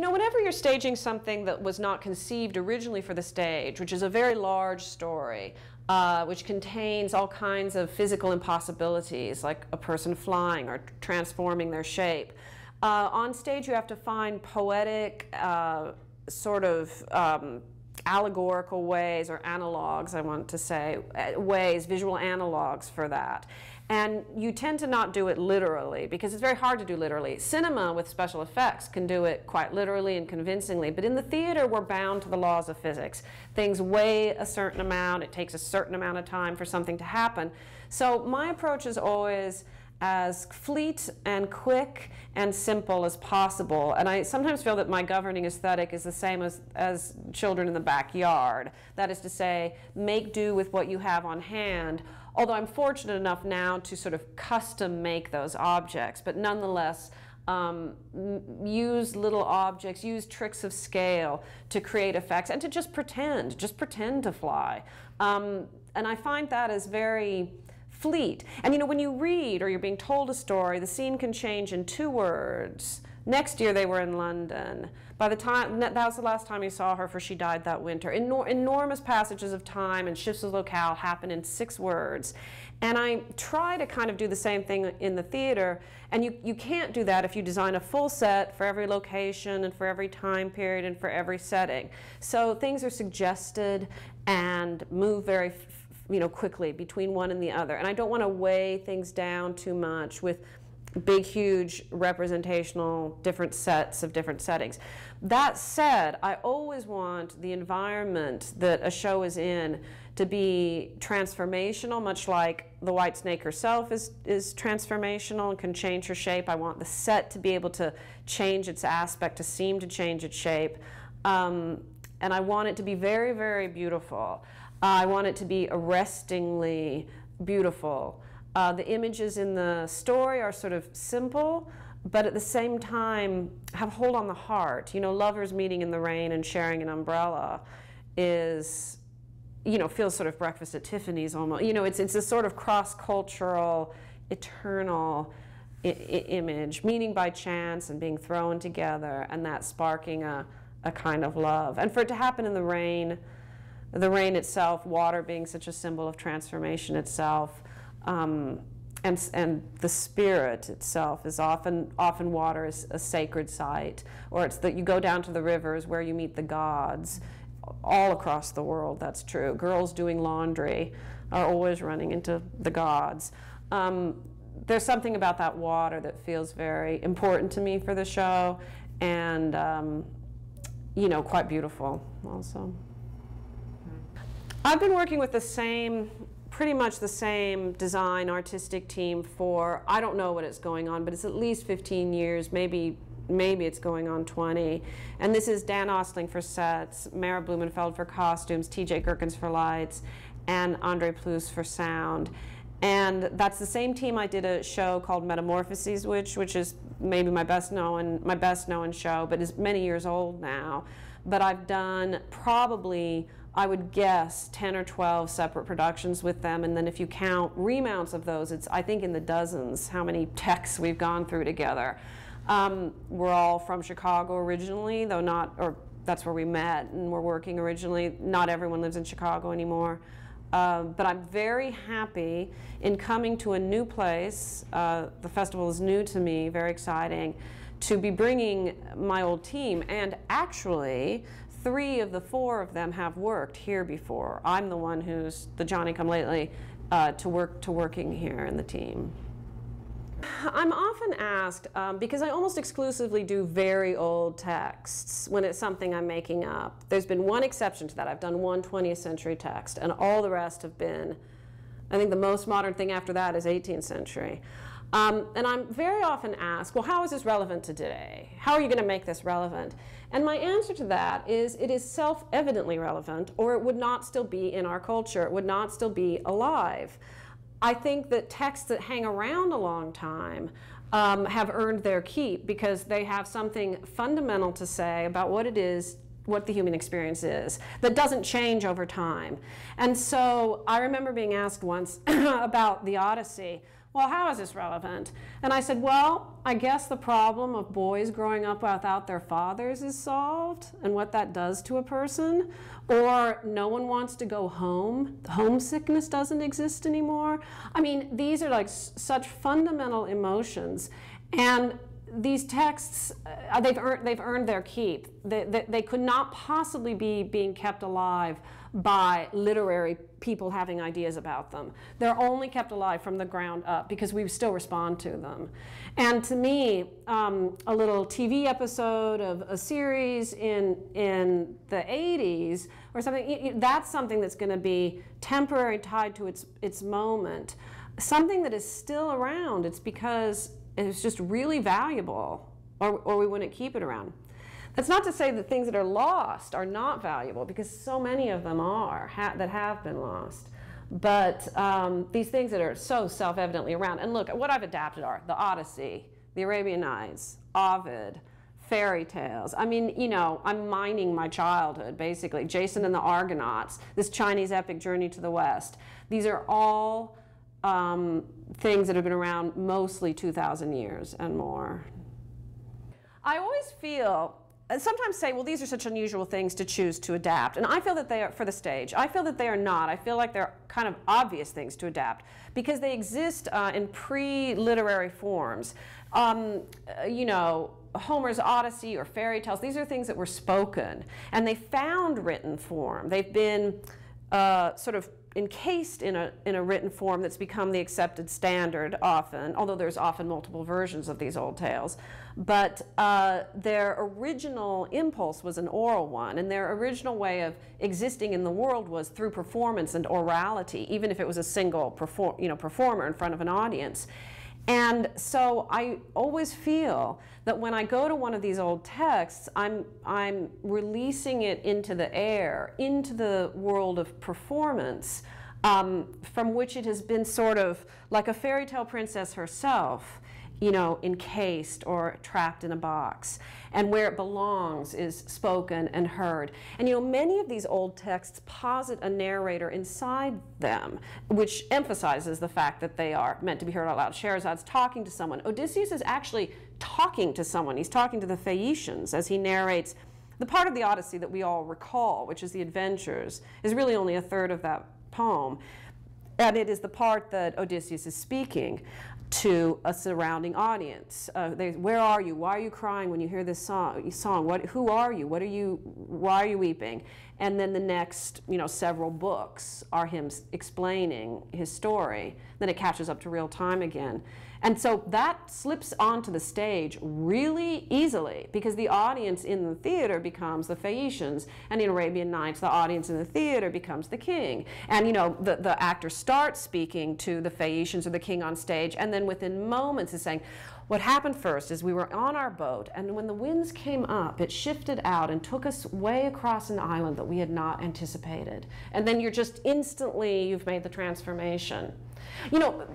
know, whenever you're staging something that was not conceived originally for the stage, which is a very large story, which contains all kinds of physical impossibilities, like a person flying or transforming their shape, on stage you have to find poetic, sort of allegorical ways, or analogs, I want to say, ways, visual analogs for that. And you tend to not do it literally, because it's very hard to do literally. Cinema with special effects can do it quite literally and convincingly, but in the theater we're bound to the laws of physics. Things weigh a certain amount, it takes a certain amount of time for something to happen. So my approach is always as fleet and quick and simple as possible. And I sometimes feel that my governing aesthetic is the same as children in the backyard. That is to say, make do with what you have on hand, although I'm fortunate enough now to sort of custom make those objects, but nonetheless use little objects, use tricks of scale to create effects, and to just pretend to fly. And I find that is very fleet. And you know, when you read or you're being told a story, the scene can change in 2 words. Next year they were in London. By the time, that was the last time you saw her, for she died that winter. Enormous passages of time and shifts of locale happen in 6 words. And I try to kind of do the same thing in the theater, and you can't do that if you design a full set for every location and for every time period and for every setting. So things are suggested and move very quickly between one and the other. And I don't want to weigh things down too much with big, huge representational different sets of different settings. That said, I always want the environment that a show is in to be transformational, much like the White Snake herself is transformational and can change her shape. I want the set to be able to change its aspect, to seem to change its shape. And I want it to be very, very beautiful. I want it to be arrestingly beautiful. The images in the story are sort of simple, but at the same time have hold on the heart. You know, lovers meeting in the rain and sharing an umbrella is, feels sort of Breakfast at Tiffany's almost. You know, it's a sort of cross-cultural, eternal image, meeting by chance and being thrown together, and that sparking a kind of love. And for it to happen in the rain itself, water being such a symbol of transformation itself, and the spirit itself is often water is a sacred site, or it's that you go down to the rivers where you meet the gods. All across the world, that's true. Girls doing laundry are always running into the gods. There's something about that water that feels very important to me for the show, and quite beautiful also. I've been working with pretty much the same design artistic team for, I don't know what it's going on, but it's at least 15 years, maybe it's going on 20. And this is Dan Ostling for sets, Mara Blumenfeld for costumes, TJ Gerkens for lights, and Andre Plus for sound. And that's the same team I did a show called Metamorphoses, which is maybe my best known show, but is many years old now. But I've done probably, I would guess, 10 or 12 separate productions with them, and then if you count remounts of those, it's, I think, in the dozens how many texts we've gone through together. We're all from Chicago originally, though not, or that's where we met and we're working originally. Not everyone lives in Chicago anymore. But I'm very happy in coming to a new place. The festival is new to me, very exciting, to be bringing my old team, and actually 3 of the 4 of them have worked here before. I'm the one who's the Johnny-come-lately to working here in the team. I'm often asked, because I almost exclusively do very old texts when it's something I'm making up. There's been one exception to that. I've done one 20th century text, and all the rest have been, I think the most modern thing after that is 18th century. And I'm very often asked, well, how is this relevant to today? How are you going to make this relevant? And my answer to that is, it is self-evidently relevant, or it would not still be in our culture. It would not still be alive. I think that texts that hang around a long time have earned their keep because they have something fundamental to say about what it is, what the human experience is, that doesn't change over time. And so I remember being asked once about the Odyssey, well, how is this relevant? And I said, well, I guess the problem of boys growing up without their fathers is solved, and what that does to a person. Or no one wants to go home. Homesickness doesn't exist anymore. I mean, these are like such fundamental emotions. And these texts, they've earned their keep. They could not possibly be being kept alive by literary people having ideas about them. They're only kept alive from the ground up because we still respond to them. And to me, a little TV episode of a series in the 80s or something, that's something that's going to be temporary, tied to its moment. Something that is still around, it's because it's just really valuable, or we wouldn't keep it around. That's not to say that things that are lost are not valuable, because so many of them are, that have been lost. But these things that are so self-evidently around, and look, what I've adapted are the Odyssey, the Arabian Nights, Ovid, fairy tales. I mean, you know, I'm mining my childhood, basically. Jason and the Argonauts, this Chinese epic Journey to the West. These are all things that have been around mostly 2,000 years and more. I always feel, sometimes say, well, these are such unusual things to choose to adapt. And I feel that they are, for the stage, I feel that they are not. I feel like they're kind of obvious things to adapt because they exist in pre-literary forms. You know, Homer's Odyssey or fairy tales, these are things that were spoken. And they found written form. They've been sort of encased in a written form that's become the accepted standard often, although there's often multiple versions of these old tales. But their original impulse was an oral one, and their original way of existing in the world was through performance and orality, even if it was a single performer in front of an audience. And so I always feel that when I go to one of these old texts, I'm releasing it into the air, into the world of performance, from which it has been sort of like a fairy tale princess herself, you know, encased or trapped in a box. And where it belongs is spoken and heard. And you know, many of these old texts posit a narrator inside them, which emphasizes the fact that they are meant to be heard out loud. Shahrazad's talking to someone. Odysseus is actually talking to someone. He's talking to the Phaeacians as he narrates the part of the Odyssey that we all recall, which is the adventures, is really only a third of that poem. And it is the part that Odysseus is speaking to a surrounding audience. Where are you? Why are you crying when you hear this song? Who are you? Why are you weeping? And then the next, you know, several books are him explaining his story. Then it catches up to real time again. And so that slips onto the stage really easily because the audience in the theater becomes the Phaeacians, and in Arabian Nights, the audience in the theater becomes the king. And you know, the actor starts speaking to the Phaeacians or the king on stage, and then within moments is saying, what happened first is we were on our boat, and when the winds came up, it shifted out and took us way across an island that we had not anticipated. And then you're just instantly, you've made the transformation. You know,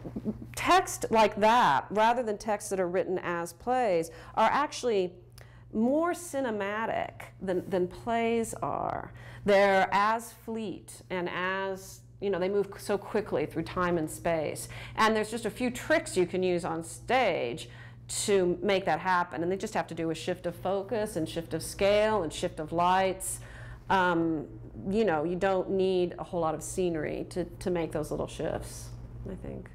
text like that, rather than texts that are written as plays, are actually more cinematic than plays are. They're as fleet and as, you know, they move so quickly through time and space. And there's just a few tricks you can use on stage to make that happen. And they just have to do a shift of focus and shift of scale and shift of lights. You know, you don't need a whole lot of scenery to make those little shifts, I think.